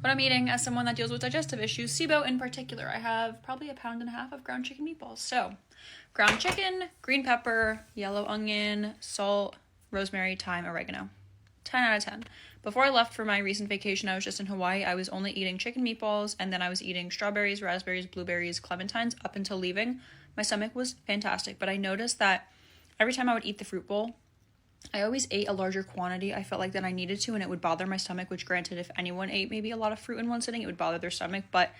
what I'm eating as someone that deals with digestive issues, SIBO in particular. I have probably 1.5 pounds of ground chicken meatballs. So, ground chicken, green pepper, yellow onion, salt, rosemary, thyme, oregano. 10 out of 10. Before I left for my recent vacation, I was just in Hawaii. I was only eating chicken meatballs, and then I was eating strawberries, raspberries, blueberries, clementines up until leaving. My stomach was fantastic, but I noticed that every time I would eat the fruit bowl, I always ate a larger quantity. I felt like that I needed to, and it would bother my stomach, which granted, if anyone ate maybe a lot of fruit in one sitting, it would bother their stomach, but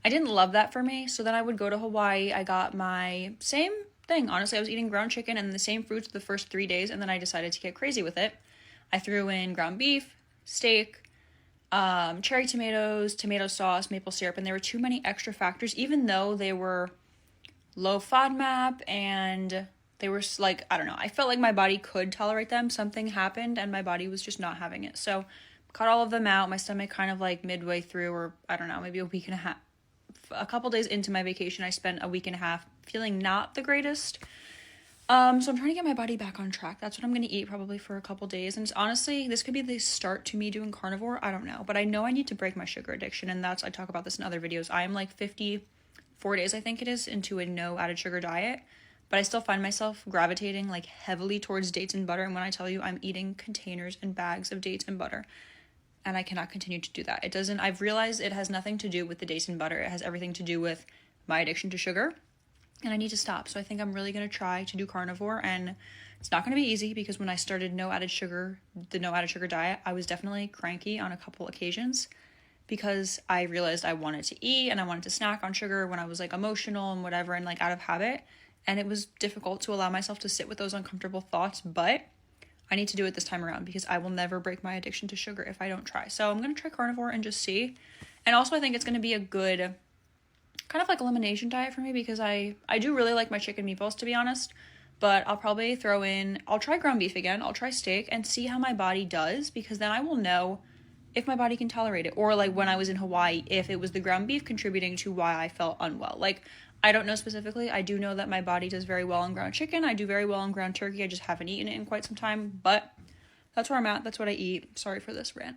I didn't love that for me. So then I would go to Hawaii. I got my same thing. Honestly, I was eating ground chicken and the same fruits the first 3 days, and then I decided to get crazy with it. I threw in ground beef, steak, cherry tomatoes, tomato sauce, maple syrup, and there were too many extra factors, even though they were low FODMAP and they were like, I don't know, I felt like my body could tolerate them. Something happened and my body was just not having it. So cut all of them out. My stomach kind of like midway through, or I don't know, maybe a week and a half, a couple days into my vacation, I spent a week and a half feeling not the greatest. So I'm trying to get my body back on track. That's what I'm going to eat probably for a couple days. And honestly, this could be the start to me doing carnivore. I don't know, but I know I need to break my sugar addiction. And I talk about this in other videos. I am like 54 days, I think it is, into a no added sugar diet, but I still find myself gravitating like heavily towards dates and butter. And when I tell you I'm eating containers and bags of dates and butter, and I cannot continue to do that. I've realized it has nothing to do with the dates and butter. It has everything to do with my addiction to sugar. And I need to stop. So I think I'm really going to try to do carnivore, and it's not going to be easy because when I started the no added sugar diet, I was definitely cranky on a couple occasions because I realized I wanted to eat and I wanted to snack on sugar when I was like emotional and whatever and like out of habit. And it was difficult to allow myself to sit with those uncomfortable thoughts, but I need to do it this time around because I will never break my addiction to sugar if I don't try. So I'm going to try carnivore and just see. And also I think it's going to be a good kind of like elimination diet for me because I do really like my chicken meatballs, to be honest, but I'll probably I'll try ground beef again, I'll try steak and see how my body does, because then I will know if my body can tolerate it. Or like when I was in Hawaii, if it was the ground beef contributing to why I felt unwell. Like, I don't know specifically. I do know that my body does very well on ground chicken. I do very well on ground turkey. I just haven't eaten it in quite some time, but that's where I'm at. That's what I eat. Sorry for this rant.